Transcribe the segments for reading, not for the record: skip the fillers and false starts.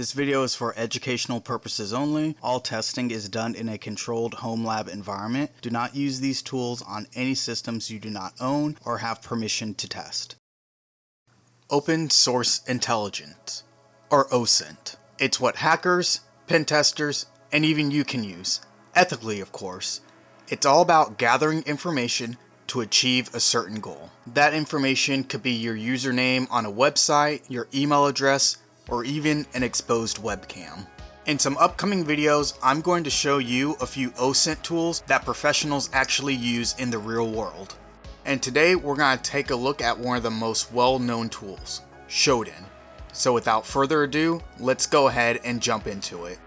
This video is for educational purposes only. All testing is done in a controlled home lab environment. Do not use these tools on any systems you do not own or have permission to test. Open Source Intelligence, or OSINT. It's what hackers, pen testers, and even you can use, ethically of course. It's all about gathering information to achieve a certain goal. That information could be your username on a website, your email address, or even an exposed webcam. In some upcoming videos, I'm going to show you a few OSINT tools that professionals actually use in the real world. And today we're going to take a look at one of the most well-known tools, Shodan. So without further ado, let's go ahead and jump into it.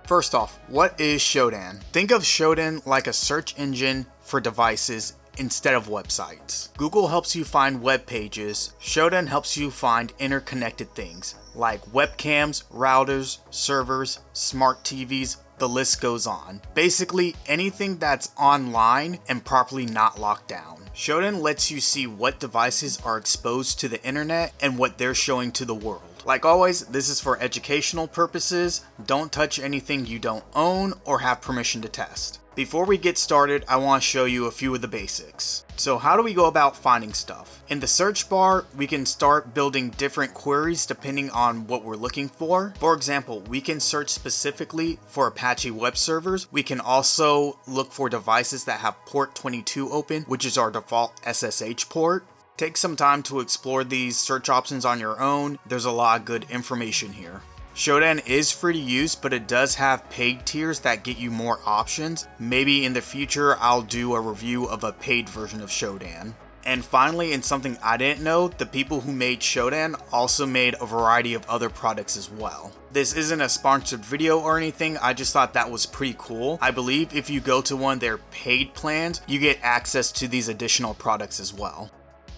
First off, what is Shodan? Think of Shodan like a search engine for devices instead of websites. Google helps you find web pages. Shodan helps you find interconnected things like webcams, routers, servers, smart TVs, the list goes on. Basically anything that's online and properly not locked down. Shodan lets you see what devices are exposed to the internet and what they're showing to the world. Like always, this is for educational purposes. Don't touch anything you don't own or have permission to test. Before we get started, I want to show you a few of the basics. So how do we go about finding stuff? In the search bar, we can start building different queries depending on what we're looking for. For example, we can search specifically for Apache web servers. We can also look for devices that have port 22 open, which is our default SSH port. Take some time to explore these search options on your own. There's a lot of good information here. Shodan is free to use, but it does have paid tiers that get you more options. Maybe in the future I'll do a review of a paid version of Shodan. And finally, and something I didn't know, the people who made Shodan also made a variety of other products as well. This isn't a sponsored video or anything, I just thought that was pretty cool. I believe if you go to one of their paid plans, you get access to these additional products as well.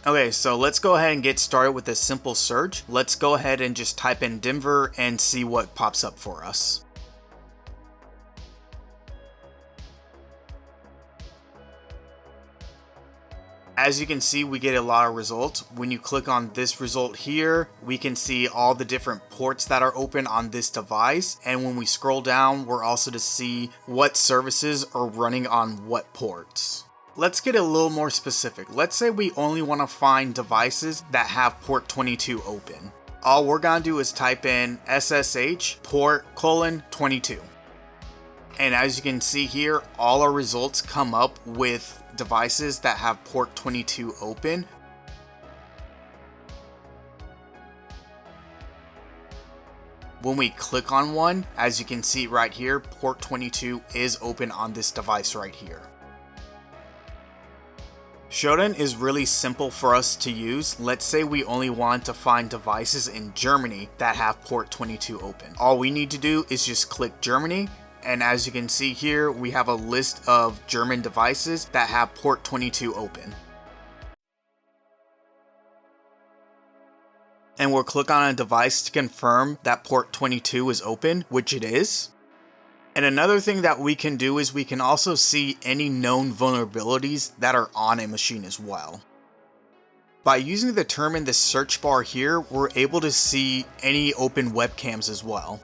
Okay, so let's go ahead and get started with a simple search. Let's go ahead and just type in Denver and see what pops up for us. As you can see, we get a lot of results. When you click on this result here, we can see all the different ports that are open on this device. And when we scroll down, we're also to see what services are running on what ports. Let's get a little more specific. Let's say we only want to find devices that have port 22 open. All we're going to do is type in SSH port :22. And as you can see here, all our results come up with devices that have port 22 open. When we click on one, as you can see right here, port 22 is open on this device right here. Shodan is really simple for us to use. Let's say we only want to find devices in Germany that have port 22 open. All we need to do is just click Germany, and as you can see here, we have a list of German devices that have port 22 open. And we'll click on a device to confirm that port 22 is open, which it is. And another thing that we can do is we can also see any known vulnerabilities that are on a machine as well. By using the term in the search bar here, we're able to see any open webcams as well.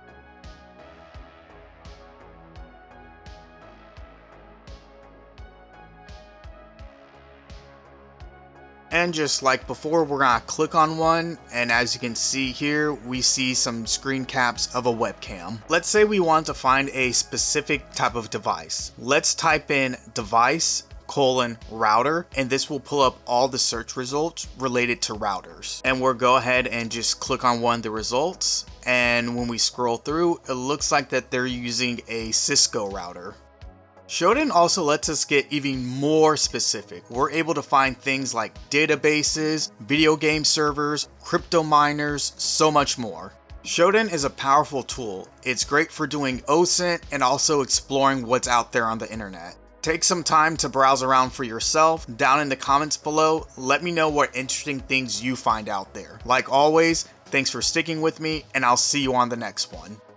And just like before, we're going to click on one, and as you can see here, we see some screen caps of a webcam. Let's say we want to find a specific type of device. Let's type in device :router, and this will pull up all the search results related to routers. And we'll go ahead and just click on one of the results, and when we scroll through, it looks like that they're using a Cisco router. Shodan also lets us get even more specific. We're able to find things like databases, video game servers, crypto miners, so much more. Shodan is a powerful tool. It's great for doing OSINT and also exploring what's out there on the internet. Take some time to browse around for yourself. Down in the comments below, let me know what interesting things you find out there. Like always, thanks for sticking with me, and I'll see you on the next one.